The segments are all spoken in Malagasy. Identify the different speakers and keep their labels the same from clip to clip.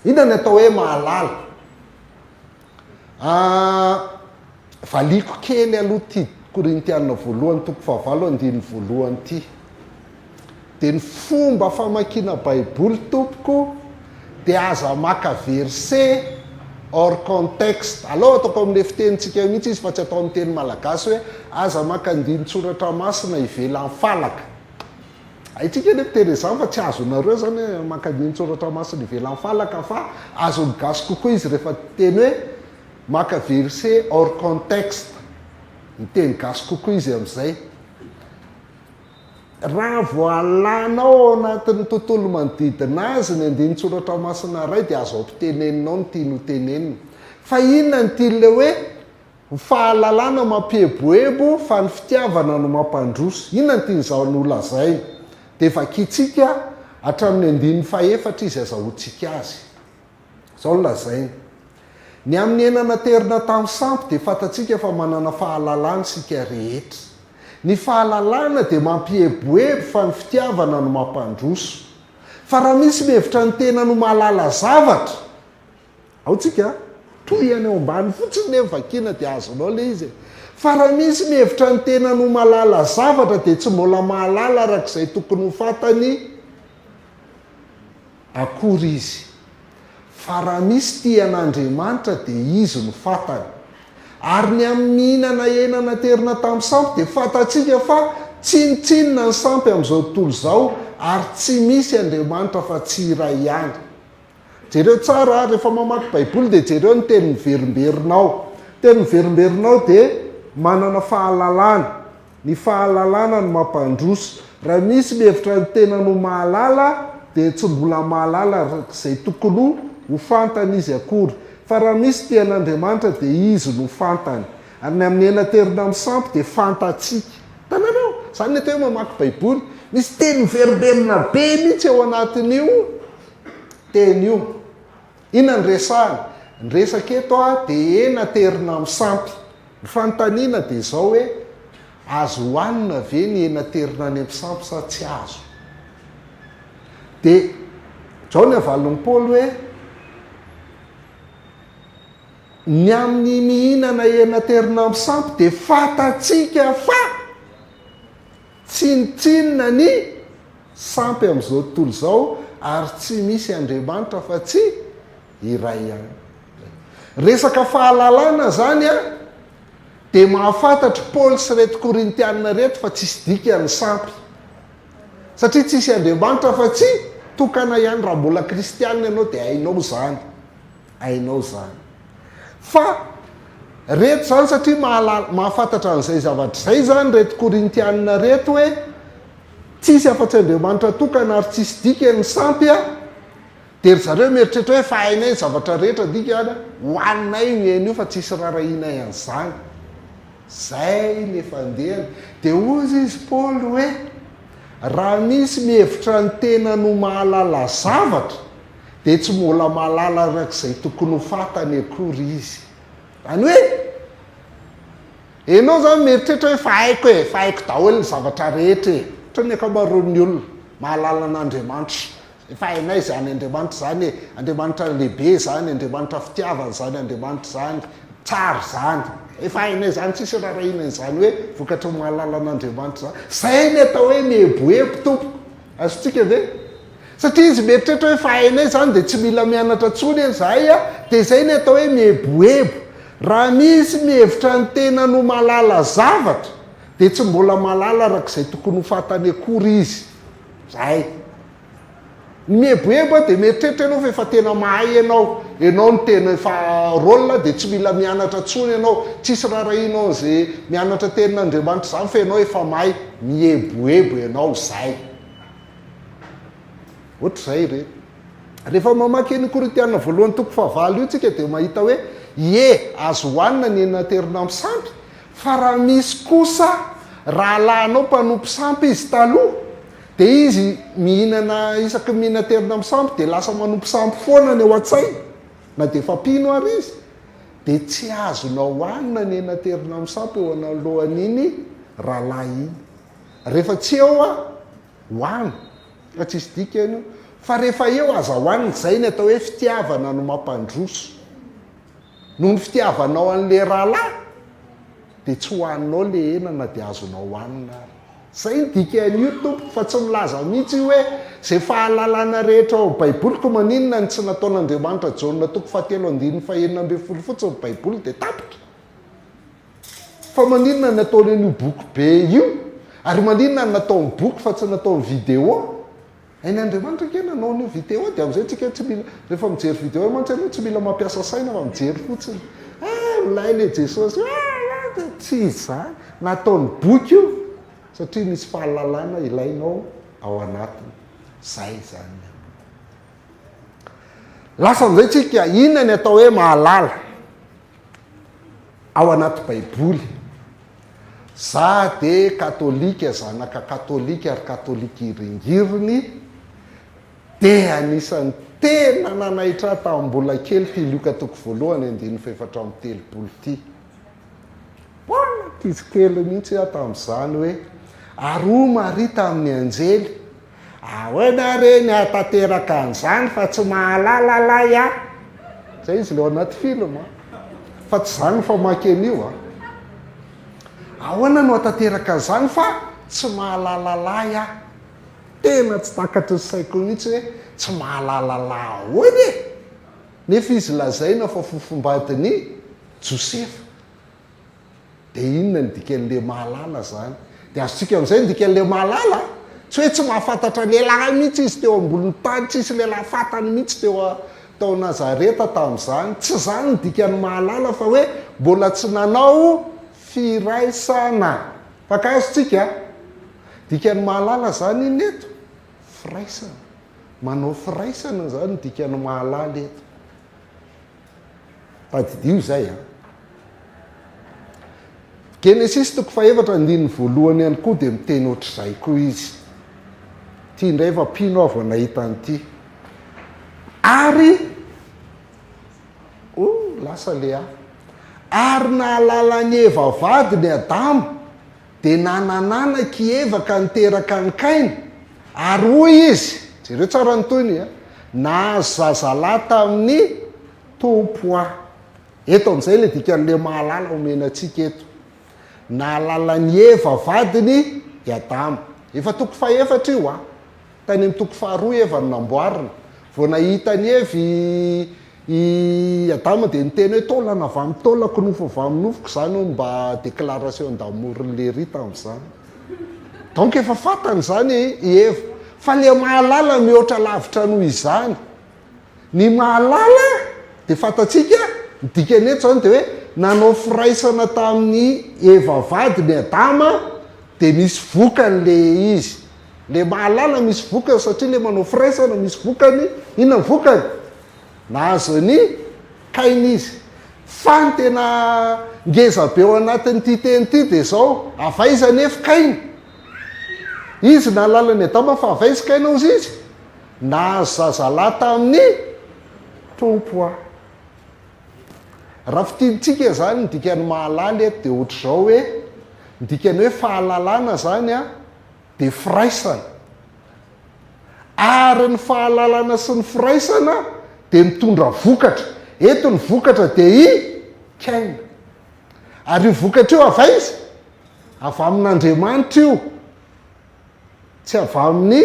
Speaker 1: Inona ny atao hoe mahalala? Valiko kely aloha ty Korintiana voalohany toko fahavalo andiny voalohany ty. De ny fomba famakiana Baiboly tompoko de aza maka verset hors contexte. Aloha ataoko amin'ny fitenitsika mihitsy izy fa tsy atao amin'ny teny malagasy hoe aza maka andinin-tsoratra masina ivelan'ny falaka. Aitsika nefa teny izany fa tsy azonareo zany hoe maka andinin-tsoratra masina ivelan'ny falaka fa azony gasy kokoa izy rehefa teny hoe maka verset hors contexte. Ny teny gasy kokoa izy amin'izay. Raha voalanao anatin'ny tontolo manodidina azy ny andinin-tsoratra masina ray dia azo ampiteneninao ny tiany ho tenenina. Fa inona ny tian'le hoe fahalalana mampieboebo fa ny fitiavana no mampandroso. Inona ny tian'izao ny olazainy? Dia vakitsika hatramin'ny andininy faefatra izy azahoantsika azy. Izao no lazainy. Ny amin'ny enana terina tamin'ny sampy dia fantatsika fa manana fahalalana sika rehetra. Ny fahalalana dia mampieboebo fa ny fitiavana no mampandroso. Fa raha misy mihevitra ny tena no mahalala zavatra, ao tsika toy any ao ambany fotsiny nefa vakiana dia azonao le izy. Fa raha misy mihevitra ny tena no mahalala zavatra dia tsy mbola mahalala arak'izay tokony ho fantany akory izy. Fa raha misy tia an'Andriamanitra dia izy no fantany. Ary ny amin'ny mihinana enana terina tamin'ny sampy dia fantatsika fa tsinitsinina ny sampy amin'izao tontolo izao ary tsy misy Andriamanitra fa tsy iray ihany. Jereo tsara rehefa mamaky Baiboly dia jereo ny teny miverimberinao. Teny miverimberinao dia manana fahalalana. Ny fahalalana no mampandroso. Raha misy mihevitra ny tena no mahalala dia tsy mbola mahalala arak'izay tokony ho fantany izy akory. Fa raha misy tian'Andriamanitra dia izy no fantany. Ary ny amin'ny enaterina amin'ny sampy dia fantatsika. Tananao, zany ny atao hoe mamaky Baiboly. Misy teny miverimberina be mihitsy ao anatin'io teny io. Inona ny resahana? Ny resaka eto dia enaterina amin'ny sampy. Ny fanontaniana dia izao hoe azo hohanina ve ny enaterina any amin'ny sampy sa tsy azo? Dia izao ny avalon'ny Paoly hoe ny amin'ny mihinana enaterina amin'ny sampy dia fantatsika fa tsinitsinina ny sampy amin'izao tontolo izao ary tsy misy Andriamanitra fa tsy iray ihany. Resaka fahalalana zany dia mahafantatra Paoly sy reto Korintiana reto fa tsisy dikany sampy. Satria tsisy Andriamanitra fa tsy tokana ihany. Raha mbola kristianina ianao dia hainao zany. Hainao zany. Fa reto zany satria mahafantatra an'izay zavatra izay zany reto Korintiana reto hoe tsisy afa-tsy Andriamanitra tokana ary tsisy dikany sampy dia ry zareo mieritrretra hoe fa hainay zavatra rehetra dikany hohaninay mihaina io fa tsisy rarahinay an'izany. Zay ny fandehany. Dia ozy izy Paoly hoe raha misy mihevitra ny tena no mahalala zavatra dia tsy mbola mahalala arak'izay tokony ho fantany akory izy. Zany hoe ianao zany mieritrretra hoe fa haiko daholo ny zavatra rehetra e. Ohatra ny ankamaroan'ny olona mahalala an'Andriamanitra. Efa hainay zany Andriamanitra zany Andriamanitra lehibe zany, Andriamanitra fitiavana zany, Andriamanitra zany tsara zany. Efa hainay zany tsisy rarahinany zany hoe vokatry mahalala an'Andriamanitra zany. Zay ny atao hoe mieboebo tompo. Azontsika ve? Satria izy mieritrretra hoe fa hainay zany dia tsy mila mianatra tsony zahay dia zay ny atao hoe mieboebo. Raha misy mihevitra ny tena no mahalala zavatra dia tsy mbola mahalala arak'izay tokony ho fantany akory izy. Zay. Ny mieboebo dia mieritrretra ianao fa efa tena mahay ianao. Ianao ny tena efa rôla dia tsy mila mianatra tsony ianao. Tsisy rarahinao zay mianatra tenin'Andriamanitra zany fa ianao efa mahay. Mieboebo ianao zay. Ohatr'izay re. Rehefa mamaky ny Korintiana voalohany toko fahavalo io tsika dia mahita hoe azo hohanina ny enaterina amin'ny sampy. Fa raha misy kosa raha lahanao mpanompo sampy izy taloha dia izy mihinana isaky mihinan-terina amin'ny sampy dia lasa manompo sampy foana ny ao an-tsaina na dia fampino ary izy dia tsy azonao hohanina ny enaterina amin'ny sampy eo analohan'iny rahalahy iny. Rehefa tsy eo hohany ka tsisy dikany fa rehefa eo azahoaniny zay ny atao hoe fitiavana no mampandroso noho ny fitiavanao an'le rahalahy dia tsy hohaninao le enana dia azonao hohanina ary zay ny dikan'io tompo fa tsy milaza mihitsy hoe zay fahalalana rehetra ao baiboly ko maninona ny tsy nataon'Andriamanitra Jaona toko 7:9 fotsiny baiboly dia tapitra fa maninona ny ataony an'io boky be io ary maninona ny nataony boky fa tsy nataony vidéo ain'Andriamanitra ke nanao ny vidéo dia am'izay tsika tsy mila rehefa mijery vidéo mantsy ianao tsy mila mampiasa saina fa mijery fotsiny milay le Jesosy tsy izany nataony boky io satria misy fahalalana ilainao ao anatiny zay zany lasa am'izay tsika inona ny atao hoe mahalala ao anaty baiboly za dia katolika zanaka katolika ary katolika iringiriny dia anisan'ny tena nanaitra tamin'ny mbola kely ty Lioka toko 1:7 ty izy kely mihitsy aho tamin'izany hoe aroa Maria tamin'ny anjely ahoana re ny atateraka an'izany fa tsy mahalala lay a zay izy leo anaty film fa tsy zany famaky an'io ahoana no atateraka an'izany fa tsy mahalala lay a tena tsy takatry ny saiko mihitsy hoe tsy mahalala lay ahoana nefa izy lazaina fa fofombadiny Josefa dia inona ny dikan'le mahalala zany dia azotsika amin'izay ny dikan'le mahalala tsy hoe tsy mahafantatra lehilahy mihitsy izy teo amboniny tany tsisy lehilahy fantany mihitsy tao Nazareta tamin'izany tsy zany ny dikan'ny mahalala fa hoe mbola tsy nanao firaisana fakazontsika dikan'ny mahalala zany iny eto firaisana manao firaisana zany ny dikan'ny mahalala eto tadidio zay Genesis toko 4:1 ihany koa dia miteny ohatr'izay koa izy tia indray fa pino avy nahita an'ity ary lasa le ary nahalala ny Eva vady ny Adamo dia nanananaky Eva ka niteraka ny Kaina ary hoy izy jereo tsara ny toyny nahazo zazalahy tamin'ny tompo aho eto amin'izay le dikan'le mahalala omenantsika eto nahalala ny Eva vadiny i Adamo efa toko 4 io tany amin'ny toko 2 Eva no namboarina vao nahita ny Evy i Adamo dia niteny hoe taolana avy amin'ny taolako nofo avy amin'ny nofoko zany ho mba déclaration d'amour le ry tamin'izany donc efa fantany zany i Eva fa le mahalala mihoatra lavitra noho izany ny mahalala dia fantatsika dikany eto zany dia hoe nanao firaisana tamin'ny Eva vady ny Adama dia misy vokany le izy le mahalala misy vokany satria le manao firaisana misy vokany inona ny vokany nahazo ny Kaina izy fa ny tena ngeza be ao anatin'ity teny ity dia zao avaiza nefa Kaina izy nahalala ny Adama fa avaiza Kaina ozy izy nahazo zazalahy tamin'ny tompo aho raha fitinitsika zany ny dikan'ny mahalala eto dia ohatra zao hoe ny dikany hoe fahalalana zany dia firaisana ary ny fahalalana sy ny firaisana dia mitondra vokatra eto ny vokatra dia i Kaina ary io vokatra io avaiza avy amin'Andriamanitra io tsy avy amin'ny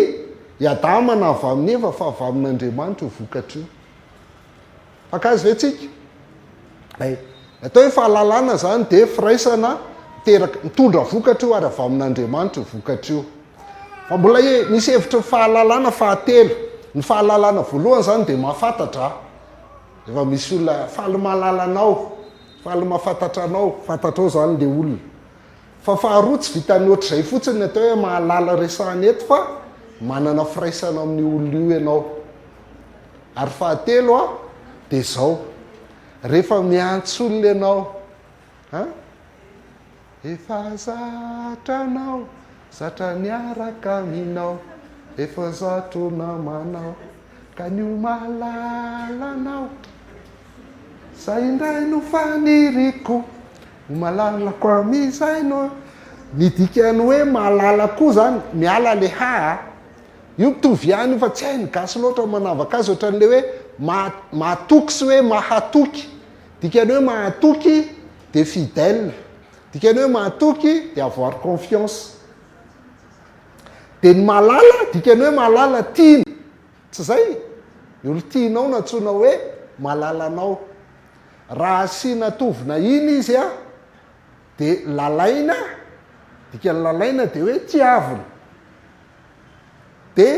Speaker 1: Adama na avy amin'ny Eva fa avy amin'Andriamanitra io vokatra io fakazy ve tsika atao hoe fahalalana zany dia firaisana mitondra vokatra io ary avy amin'Andriamanitra io vokatra io fa mbola misy hevitra fahalalana fahatelo ny fahalalana voalohany zany dia mahafantatra efa misy olona faly mahalalanao faly mahafantatra anao fantatrao zany le olona fa faharoa tsy vitany ohatr'izay fotsiny atao hoe mahalala resahany eto fa manana firaisana amin'ny olona io ianao ary fahatelo dia zao rehefa miantso olona ianao efa zatranao zatra niaraka aminao efa zatro namanao ka nio mahalalanao zay indray no faniriko mahalalako amizay no ny dikany hoe mahalala koa zany miala le io mitovy ihany fa tsy hay ny gasy loatra manavaka azy ohatran'le hoe mahatoky sy hoe mahatoky. Dikany hoe mahatoky de fidèle, dikany hoe mahatoky de avoir confiance. De ny mahalala dikany hoe mahalala tiana, tsy zay olo tianao na antsoina hoe mahalalanao. Raha asiana tovina iny izy a de lalaina, dikany lalaina de hoe tiavina. De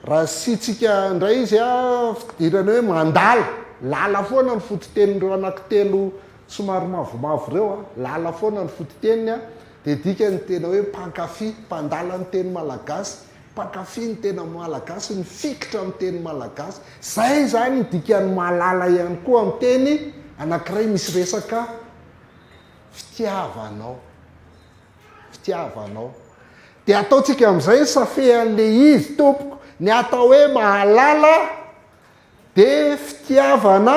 Speaker 1: raha sitsika indray izy a fidirana hoe mandala, lala foana ny fototenin'ireo anankitelo somary mavomavo reo a, lala foana ny fototeniny a. De dikany tena hoe mpankafy, mpandala ny teny malagasy, mpankafy ny tena malagasy, ny fikitra amin'ny teny malagasy. Zay zany ny dikany mahalala ihany koa amin'ny teny anankiray misy resaka fitiavanao, fitiavanao. De ataontsika amin'izay safehan'le izy tompoko, ny atao hoe mahalala de fitiavana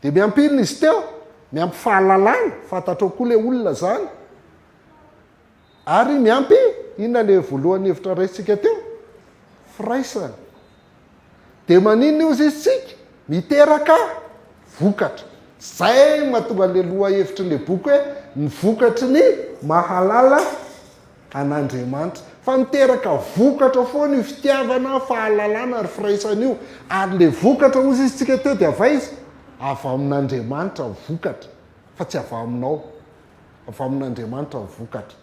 Speaker 1: de miampirina izy teo, miampy fahalalana, fantatrao koa le olona zany. Ary miampy inona le voalohany hevitra raisitsika teo? Firaisana. De maninona izy isika? Miteraka vokatra. Zay mahatonga le loha hevitrin'le boky hoe ny vokatry ny mahalala an'Andriamanitra. Fa miteraka vokatra foana io fitiavana, fahalalana ary firaisana io. Ary le vokatra ozy izy tsika teo de avy izy avy amin'Andriamanitra vokatra, fa tsy avy aminao, avy amin'Andriamanitra vokatra.